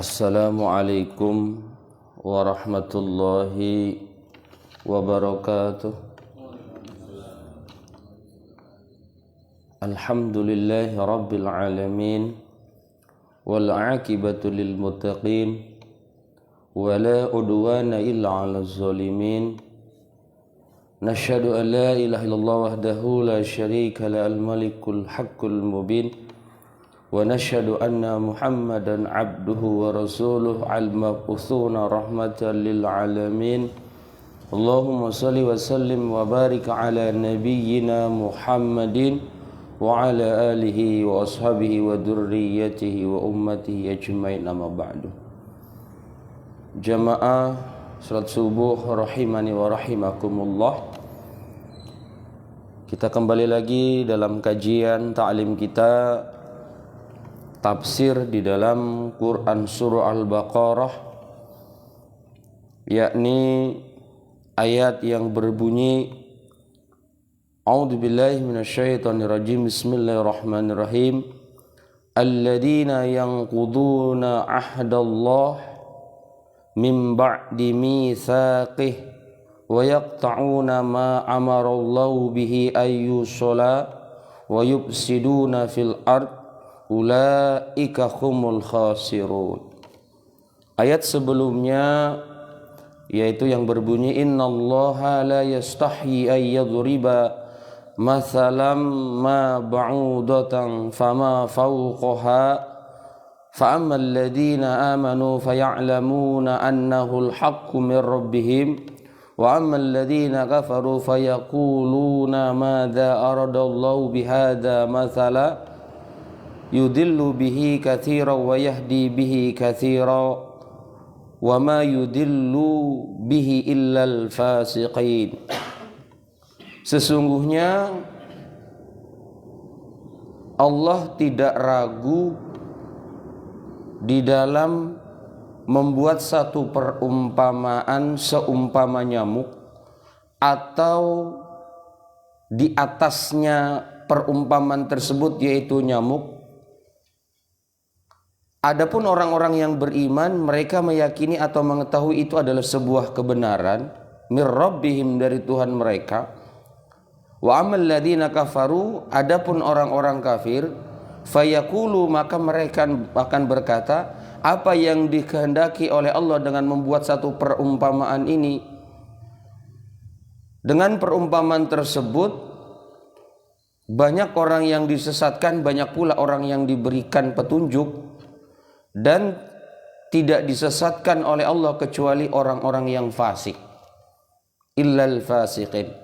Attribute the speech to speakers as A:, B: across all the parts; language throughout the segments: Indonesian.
A: Assalamualaikum warahmatullahi wabarakatuh. Alhamdulillahi rabbil alamin wal aqibatu lil muttaqin wala udwana illa 'alal zalimin. Nashhadu an la ilaha illallah wahdahu la syarika lahul malikul haqqul mubin. Wa nashhadu anna Muhammadan abduhu wa rasuluhu al-mab'utsuna rahmatan lil alamin. Allahumma shalli wa sallim wa barik ala nabiyyina Muhammadin wa ala alihi wa ashabihi wa dzurriyyatihi wa ummatihi ajmain, amma ba'du. Jamaah salat subuh rahimani wa rahimakumullah. Kita kembali lagi dalam kajian ta'lim kita tafsir di dalam Quran surah Al-Baqarah, yakni ayat yang berbunyi A'udzubillahi minasyaitonirrajim, bismillahirrahmanirrahim. Alladzina yanquduna ahdallah min ba'di mitsaqih wa yaqta'una ma amarallahu bihi ayyusala wa yufsiduna fil ard ulaika humul khasirun. Ayat sebelumnya yaitu yang berbunyi innallaha la yastahyi ay yadhriba mathalam ma ba'udatan fama fawqaha fa ammal ladina amanu faya'lamuna annahu al-haqqu min rabbihim wa ammal ladina kafaru fayaquluna madza aradallahu bihadza mathala yudillu bihi katsiran wa yahdi bihi katsiran wa ma yudillu bihi illal fasiqin. Sesungguhnya Allah tidak ragu di dalam membuat satu perumpamaan seumpama nyamuk atau di atasnya perumpamaan tersebut yaitu nyamuk. Adapun orang-orang yang beriman, mereka meyakini atau mengetahui itu adalah sebuah kebenaran mir rabbihim, dari Tuhan mereka. Wa amal ladina kafaru, adapun orang-orang kafir, fayaqulu, maka mereka akan berkata, apa yang dikehendaki oleh Allah dengan membuat satu perumpamaan ini. Dengan perumpamaan tersebut banyak orang yang disesatkan, banyak pula orang yang diberikan petunjuk. Dan tidak disesatkan oleh Allah kecuali orang-orang yang fasik, illal fasiqin.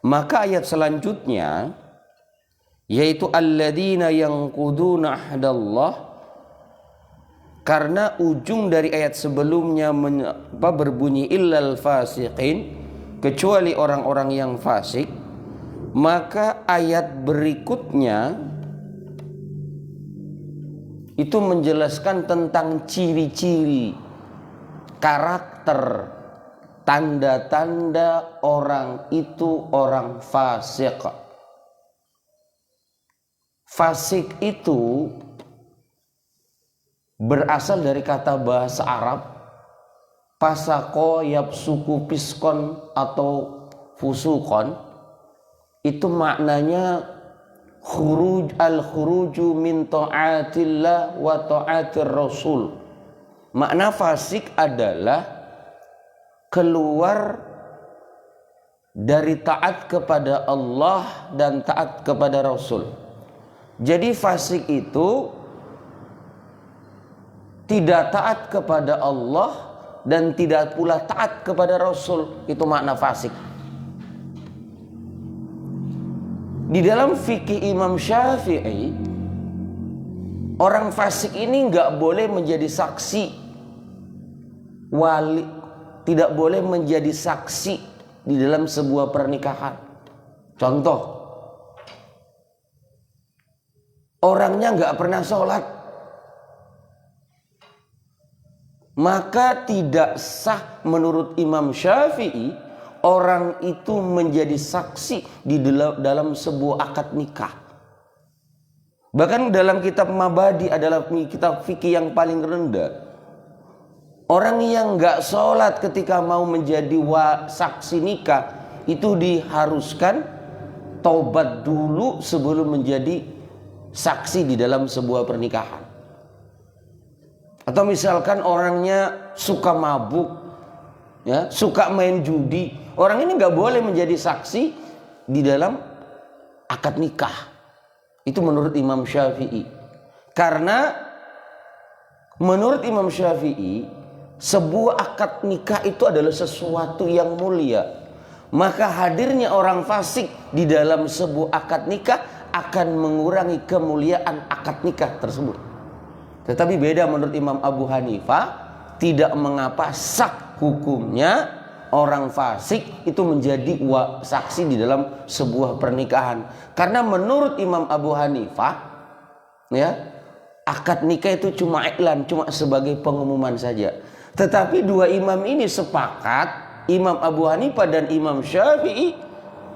A: Maka ayat selanjutnya yaitu alladzina yanquduna ahdallah, karena ujung dari ayat sebelumnya berbunyi illal fasiqin, kecuali orang-orang yang fasik, maka ayat berikutnya itu menjelaskan tentang ciri-ciri, karakter, tanda-tanda orang itu orang fasik. Fasik itu berasal dari kata bahasa Arab fasako yabsuku piskon atau fusukon. Itu maknanya khuruju min ta'atillah wa ta'atir rasul. Makna fasik adalah keluar dari taat kepada Allah dan taat kepada Rasul. Jadi fasik itu tidak taat kepada Allah dan tidak pula taat kepada Rasul. Itu makna fasik. Di dalam fikih Imam Syafi'i, orang fasik ini nggak boleh menjadi saksi wali, tidak boleh menjadi saksi di dalam sebuah pernikahan. Contoh, orangnya nggak pernah sholat, maka tidak sah menurut Imam Syafi'i orang itu menjadi saksi di dalam sebuah akad nikah. Bahkan dalam kitab Mabadi adalah kitab fikih yang paling rendah, Orang yang nggak sholat ketika mau menjadi saksi nikah itu diharuskan taubat dulu sebelum menjadi saksi di dalam sebuah pernikahan. Atau misalkan orangnya suka mabuk, ya, suka main judi, orang ini nggak boleh menjadi saksi di dalam akad nikah. Itu menurut Imam Syafi'i. Karena menurut Imam Syafi'i, sebuah akad nikah itu adalah sesuatu yang mulia. Maka hadirnya orang fasik di dalam sebuah akad nikah akan mengurangi kemuliaan akad nikah tersebut. Tetapi beda menurut Imam Abu Hanifah, tidak mengapa sah hukumnya orang fasik itu menjadi saksi di dalam sebuah pernikahan. Karena menurut Imam Abu Hanifah, ya, akad nikah itu cuma iklan, cuma sebagai pengumuman saja. Tetapi dua imam ini sepakat, Imam Abu Hanifah dan Imam Syafi'i,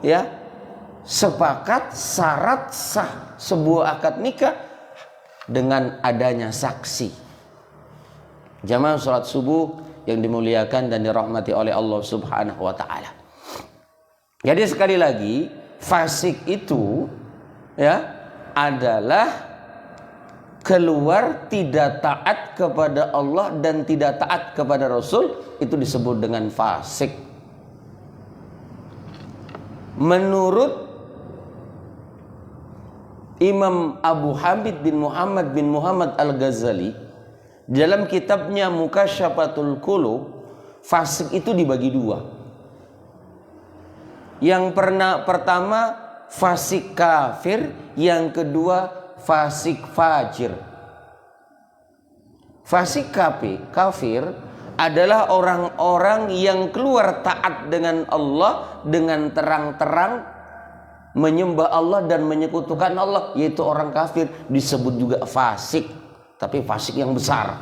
A: ya, sepakat syarat sah sebuah akad nikah dengan adanya saksi. Jamaah salat subuh yang dimuliakan dan dirahmati oleh Allah Subhanahu wa taala. Jadi sekali lagi, fasik itu, ya, adalah keluar tidak taat kepada Allah dan tidak taat kepada Rasul, itu disebut dengan fasik. Menurut Imam Abu Hamid bin Muhammad Al-Ghazali, dalam kitabnya Mukasyafatul Qulub, fasik itu dibagi dua. Yang pertama fasik kafir, yang kedua fasik fajir. Fasik kafir adalah orang-orang yang keluar taat dengan Allah dengan terang-terang menyembah Allah dan menyekutukan Allah, yaitu orang kafir, disebut juga fasik, tapi fasik yang besar.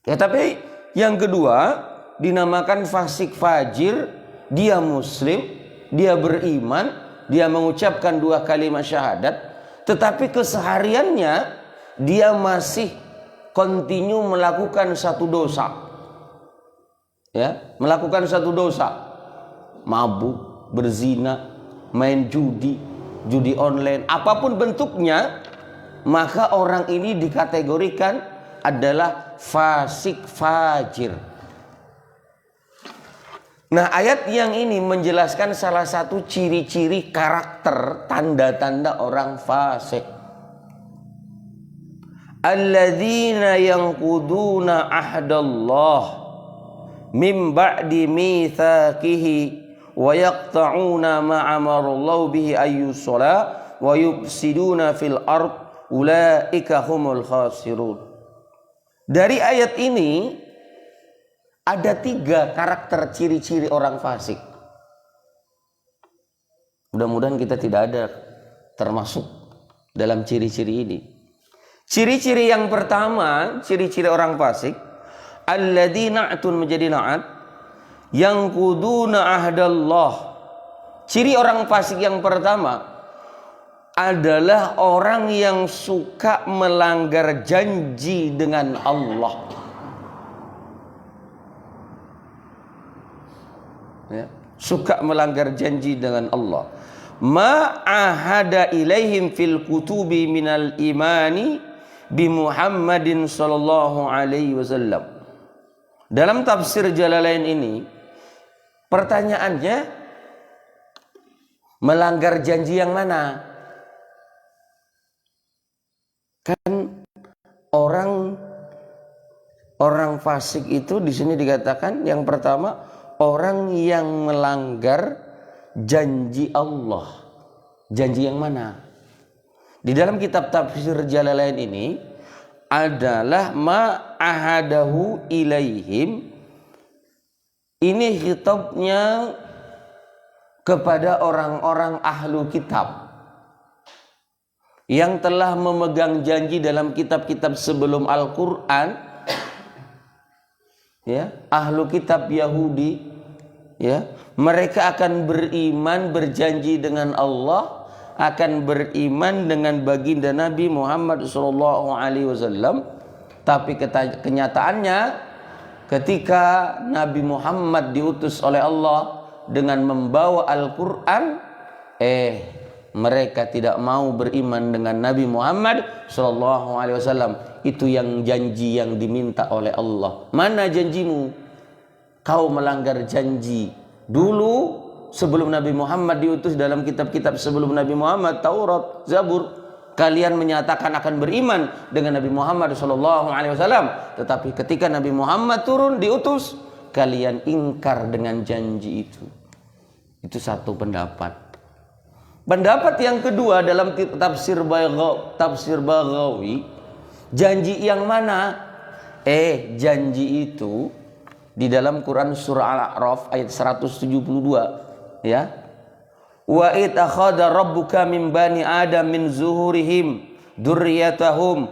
A: Ya, tapi yang kedua dinamakan fasik fajir. Dia muslim, dia beriman, dia mengucapkan 2 kalimat syahadat, tetapi kesehariannya dia masih continue melakukan satu dosa. Ya, melakukan satu dosa. Mabuk, berzina, main judi, judi online, apapun bentuknya, maka orang ini dikategorikan adalah fasik fajir. Nah, ayat yang ini menjelaskan salah satu ciri-ciri karakter, tanda-tanda orang fasik. Alladzina yanquduna ahdallah min ba'di mitsaqihi wa yaqta'una ma amarallahu bihi ayyusala wa yufsiduna fil ard ulaika humul khasirun. Dari ayat ini ada 3 karakter ciri-ciri orang fasik. Mudah-mudahan kita tidak ada termasuk dalam ciri-ciri ini. Ciri-ciri yang pertama, ciri-ciri orang fasik, alladzina atun menjadi na'at, yang kuduna ahdallah. Ciri orang fasik yang pertama adalah orang yang suka melanggar janji dengan Allah. Ya, suka melanggar janji dengan Allah. Ma'ahada ilaihim fil kutubi minal imani bi Muhammadin sallallahu alaihi wasallam. Dalam tafsir Jalalain ini, pertanyaannya, melanggar janji yang mana? Kan orang fasik itu di sini dikatakan yang pertama, orang yang melanggar janji Allah. Janji yang mana? Di dalam kitab tafsir Jalalain ini adalah ma'ahadahu ilaihim. Ini khitabnya kepada orang-orang ahlu kitab yang telah memegang janji dalam kitab-kitab sebelum Al-Quran, ya, ahlu kitab Yahudi, ya, mereka akan beriman, berjanji dengan Allah, akan beriman dengan baginda Nabi Muhammad SAW. Tapi kenyataannya ketika Nabi Muhammad diutus oleh Allah dengan membawa Al-Quran, mereka tidak mau beriman dengan Nabi Muhammad SAW. Itu yang janji yang diminta oleh Allah. Mana janjimu? Kau melanggar janji. Dulu sebelum Nabi Muhammad diutus, dalam kitab-kitab sebelum Nabi Muhammad, Taurat, Zabur, kalian menyatakan akan beriman dengan Nabi Muhammad SAW. Tetapi ketika Nabi Muhammad turun diutus, kalian ingkar dengan janji itu. Itu satu pendapat. Pendapat yang kedua dalam tafsir Baghawi, janji yang mana? Janji itu di dalam Quran surah Al-A'raf ayat 172, ya. Wa id akhadha rabbuka min bani adam min zuhurihim dzurriyyatahum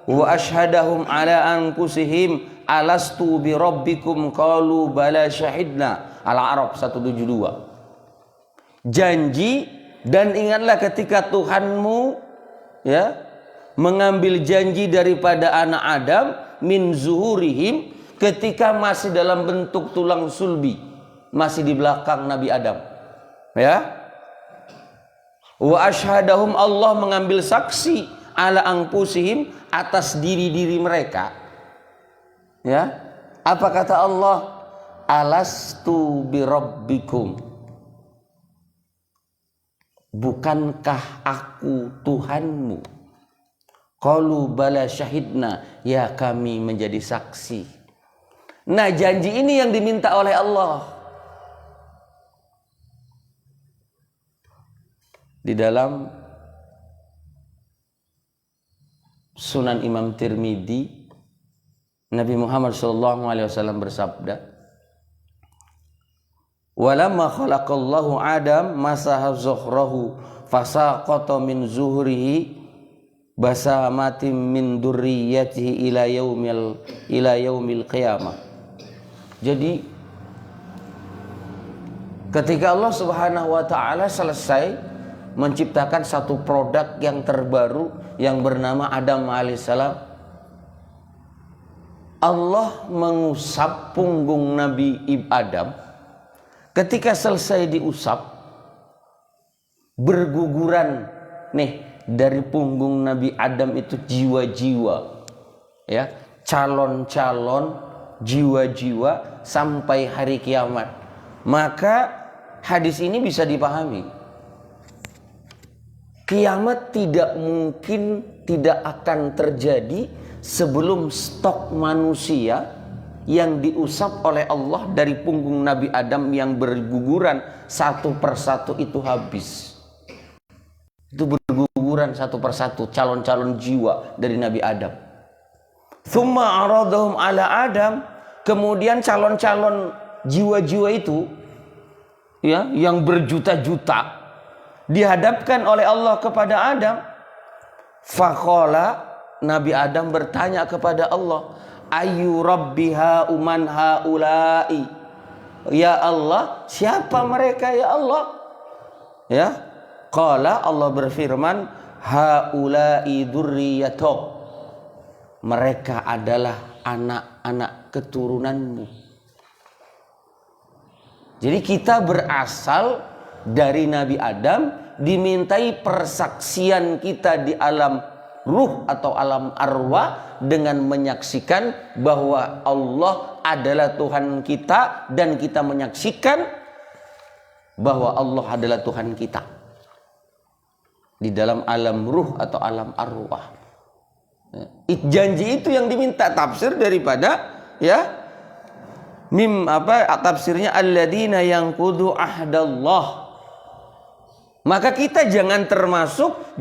A: wa ashhadahum ala anfusihim alastu bi rabbikum qalu bala syahidna. Al-A'raf 172. Janji, dan ingatlah ketika Tuhanmu, ya, mengambil janji daripada anak Adam min zuhurihim, ketika masih dalam bentuk tulang sulbi, masih di belakang Nabi Adam, ya. Wa ashhadahum, Allah mengambil saksi ala anfusihim, atas diri-diri mereka, ya. Apa kata Allah? Alastu birabbikum, bukankah aku Tuhanmu? Qalu bala syahidna, ya kami menjadi saksi. Nah, janji ini yang diminta oleh Allah. Di dalam Sunan Imam Tirmidzi, Nabi Muhammad SAW bersabda, walamma khalaqallahu Adam masaha zuhrahu fasaqata min zuhrihi basamatin min durriyatihi ila yaumil qiyamah. Jadi ketika Allah Subhanahu wa taala selesai menciptakan satu produk yang terbaru yang bernama Adam alaihissalam, Allah mengusap punggung Nabi Adam. Ketika selesai diusap, berguguran nih dari punggung Nabi Adam itu jiwa-jiwa, ya, calon-calon jiwa-jiwa sampai hari kiamat. Maka hadis ini bisa dipahami, kiamat tidak mungkin tidak akan terjadi sebelum stok manusia yang diusap oleh Allah dari punggung Nabi Adam yang berguguran satu persatu itu habis. Itu berguguran satu persatu calon-calon jiwa dari Nabi Adam. Tsumma aradahum ala Adam, kemudian calon-calon jiwa-jiwa itu, ya, yang berjuta-juta dihadapkan oleh Allah kepada Adam. Faqala, Nabi Adam bertanya kepada Allah, ayu rabbiha uman haulai, ya Allah, siapa mereka ya Allah? Ya, qala, Allah berfirman, haulai dzurriyyatuk, mereka adalah anak-anak keturunanmu. Jadi kita berasal dari Nabi Adam, dimintai persaksian kita di alam ruh atau alam arwah dengan menyaksikan bahwa Allah adalah Tuhan kita, dan kita menyaksikan bahwa Allah adalah Tuhan kita di dalam alam ruh atau alam arwah. Janji itu yang diminta. Tafsir daripada, ya, tafsirnya alladzina yanqudu ahdallah. Maka kita jangan termasuk,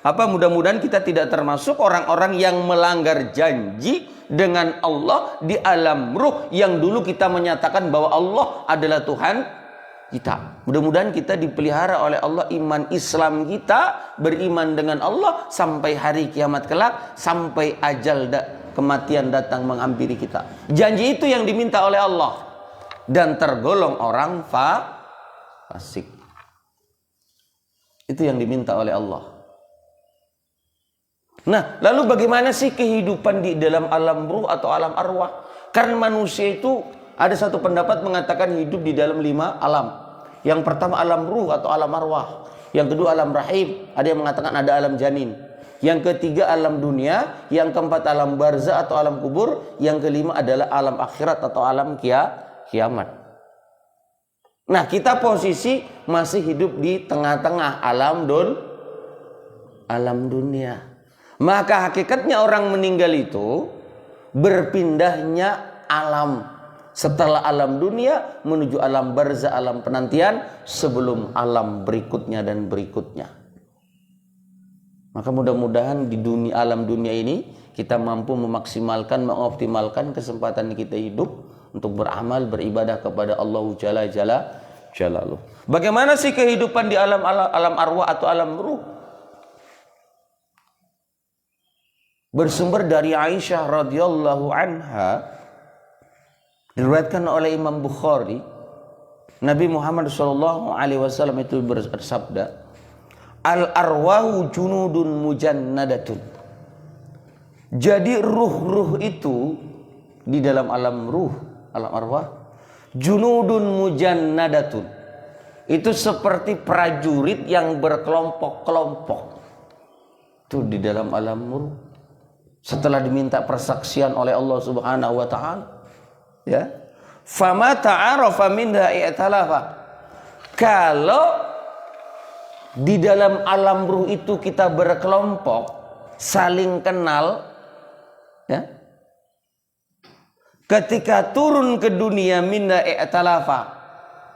A: mudah-mudahan kita tidak termasuk orang-orang yang melanggar janji dengan Allah di alam ruh yang dulu kita menyatakan bahwa Allah adalah Tuhan kita. Mudah-mudahan kita dipelihara oleh Allah iman Islam kita, beriman dengan Allah sampai hari kiamat kelak, sampai ajal kematian datang menghampiri kita. Janji itu yang diminta oleh Allah, dan tergolong orang fasik. Itu yang diminta oleh Allah. Nah, lalu bagaimana sih kehidupan di dalam alam ruh atau alam arwah? Karena manusia itu ada satu pendapat mengatakan hidup di dalam 5 alam. Yang pertama alam ruh atau alam arwah. Yang kedua alam rahim. Ada yang mengatakan ada alam janin. Yang ketiga alam dunia. Yang keempat alam barzah atau alam kubur. Yang kelima adalah alam akhirat atau alam kiamat. Nah, kita posisi masih hidup di tengah-tengah alam dunia. Maka hakikatnya orang meninggal itu berpindahnya alam setelah alam dunia menuju alam barzah, alam penantian, sebelum alam berikutnya dan berikutnya. Maka mudah-mudahan di alam dunia ini kita mampu memaksimalkan, mengoptimalkan kesempatan kita hidup untuk beramal, beribadah kepada Allah Jalaluh. Bagaimana sih kehidupan di alam arwah atau alam ruh? Bersumber dari Aisyah radhiyallahu anha, diriwayatkan oleh Imam Bukhari, Nabi Muhammad SAW itu bersabda, al-arwahu junudun mujannadatun. Jadi ruh-ruh itu di dalam alam ruh, alam arwah, junudun mujannadatun. Itu seperti prajurit yang berkelompok-kelompok. Itu di dalam alam ruh. Setelah diminta persaksian oleh Allah Subhanahu wa taala, ya. Fama ta'arafa minha i'talafa. Kalau di dalam alam ruh itu kita berkelompok, saling kenal, ya. Ketika turun ke dunia minha i'talafa,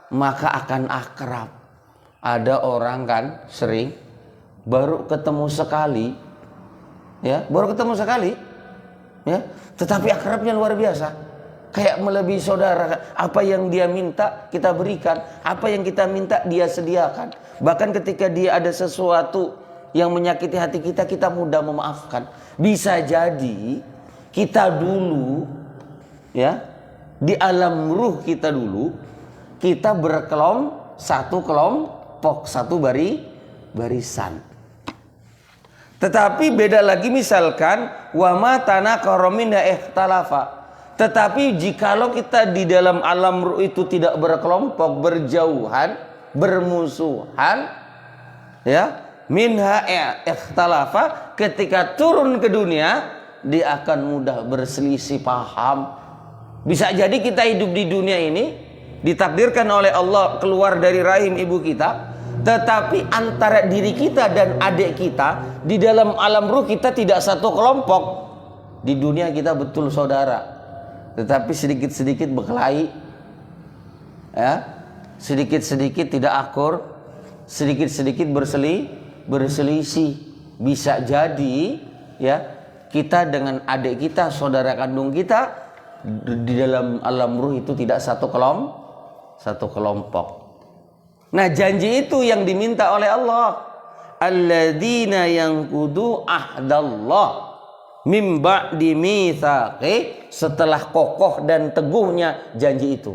A: maka akan akrab. Ada orang kan sering baru ketemu sekali, ya, ya, tetapi akrabnya luar biasa, kayak melebihi saudara. Apa yang dia minta kita berikan, apa yang kita minta dia sediakan. Bahkan ketika dia ada sesuatu yang menyakiti hati kita, kita mudah memaafkan. Bisa jadi kita dulu, ya, di alam ruh kita dulu, kita satu kelompok, satu barisan. Tetapi beda lagi misalkan wa ma tanaqara minha ikhtalafa. Tetapi jikalau kita di dalam alam ruh itu tidak berkelompok, berjauhan, bermusuhan, ya, minha ikhtalafa, ketika turun ke dunia dia akan mudah berselisih paham. Bisa jadi kita hidup di dunia ini ditakdirkan oleh Allah keluar dari rahim ibu kita, tetapi antara diri kita dan adik kita di dalam alam ruh kita tidak satu kelompok. Di dunia kita betul saudara, tetapi sedikit-sedikit berkelahi, ya, sedikit-sedikit tidak akur, sedikit-sedikit berselisih. Bisa jadi, ya, kita dengan adik kita, saudara kandung kita di dalam alam ruh itu tidak satu kelompok. Nah, janji itu yang diminta oleh Allah. Alladzina yanqudu ahdallah mim ba'di mitsaqi, setelah kokoh dan teguhnya janji itu.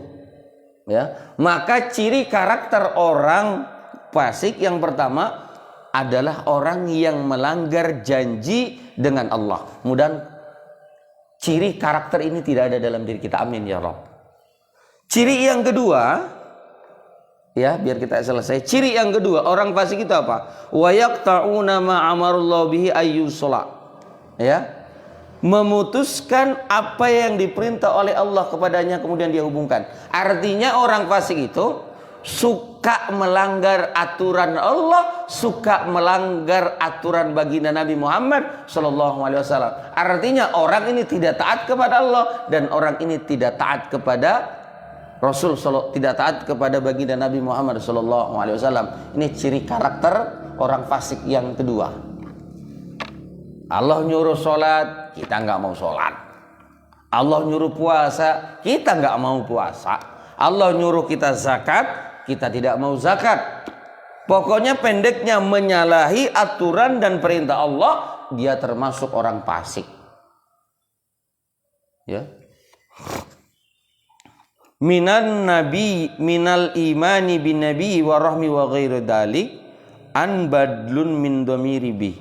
A: Ya, maka ciri karakter orang fasik yang pertama adalah orang yang melanggar janji dengan Allah. Mudah ciri karakter ini tidak ada dalam diri kita. Amin ya Rabb. Ciri yang kedua, ya, biar kita selesai. Ciri yang kedua, orang fasik itu apa? Wa yaqta'una ma amarallahu bihi ayyusala. Ya. Memutuskan apa yang diperintah oleh Allah kepadanya kemudian dia hubungkan. Artinya orang fasik itu suka melanggar aturan Allah, suka melanggar aturan baginda Nabi Muhammad sallallahu alaihi wasallam. Artinya orang ini tidak taat kepada Allah dan orang ini tidak taat kepada Rasul, tidak taat kepada baginda Nabi Muhammad SAW. Ini ciri karakter orang fasik yang kedua. Allah nyuruh sholat, kita nggak mau sholat. Allah nyuruh puasa, kita nggak mau puasa. Allah nyuruh kita zakat, kita tidak mau zakat. Pokoknya pendeknya menyalahi aturan dan perintah Allah, dia termasuk orang fasik. Ya. Minal imani bin nabi wa rahmi wa ghairu dalik an badlun min dhamiri bih.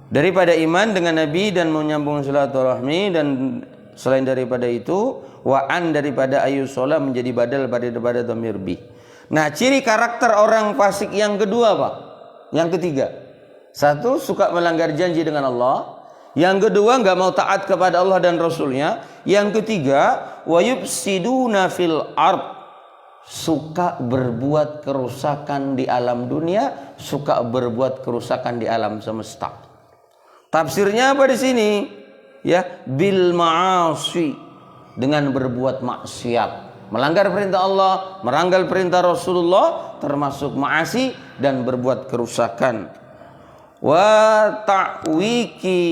A: daripada iman dengan Nabi dan menyambung silaturahmi, dan selain daripada itu wa'an daripada ayu sholat menjadi badal daripada dhamir bi. Nah, ciri karakter orang fasik yang kedua apa? Yang ketiga, satu, suka melanggar janji dengan Allah. Yang kedua, nggak mau taat kepada Allah dan Rasulnya. Yang ketiga, wa yufsiduna fil ard, suka berbuat kerusakan di alam dunia, suka berbuat kerusakan di alam semesta. Tafsirnya apa di sini? Ya, bil ma'asi, dengan berbuat maksiat, melanggar perintah Allah, melanggar perintah Rasulullah, termasuk ma'asi dan berbuat kerusakan. Wa ta'wiki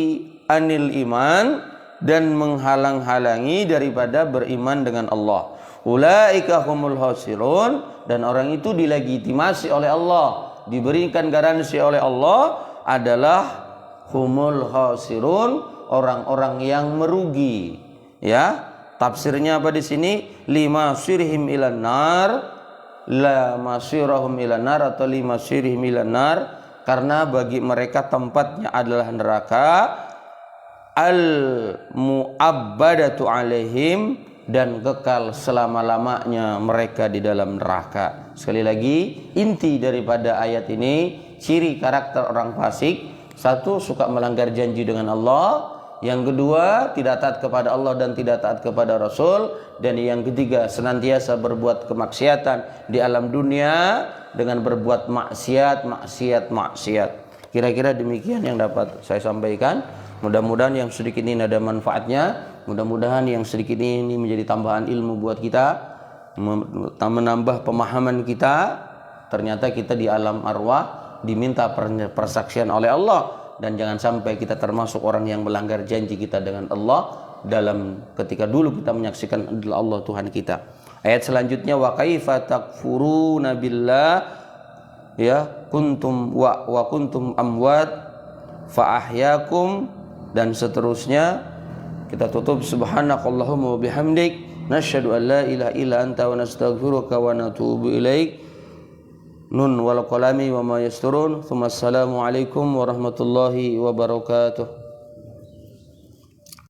A: anil iman, dan menghalang-halangi daripada beriman dengan Allah. Ulaika humul khasirun, dan orang itu dilegitimasi oleh Allah, diberikan garansi oleh Allah adalah humul khasirun, orang-orang yang merugi. Ya, tafsirnya apa di sini? Lima sirhim ilan nar, la masirahum ilan nar, atau lima sirhim ilan nar, karena bagi mereka tempatnya adalah neraka. Al mu'abbadatu alaihim, dan kekal selama-lamanya mereka di dalam neraka. Sekali lagi, inti daripada ayat ini, ciri karakter orang fasik: satu, suka melanggar janji dengan Allah. Yang kedua, tidak taat kepada Allah dan tidak taat kepada Rasul. Dan yang ketiga, senantiasa berbuat kemaksiatan di alam dunia dengan berbuat maksiat. Kira-kira demikian yang dapat saya sampaikan. Mudah-mudahan yang sedikit ini ada manfaatnya. Mudah-mudahan yang sedikit ini menjadi tambahan ilmu buat kita, menambah pemahaman kita. Ternyata kita di alam arwah diminta persaksian oleh Allah, dan jangan sampai kita termasuk orang yang melanggar janji kita dengan Allah dalam ketika dulu kita menyaksikan adalah Allah Tuhan kita. Ayat selanjutnya, wa kaifa takfuruna billah, ya, kuntum wa kuntum amwat fa ahyakum, dan seterusnya. Kita tutup, subhanakallahumma wa bihamdik, nasyhadu an la ilaha illa anta wa nastaghfiruka wa natubu ilaik. Nun wal qalami wa ma yasturun. Assalamu alaikum warahmatullahi wabarakatuh.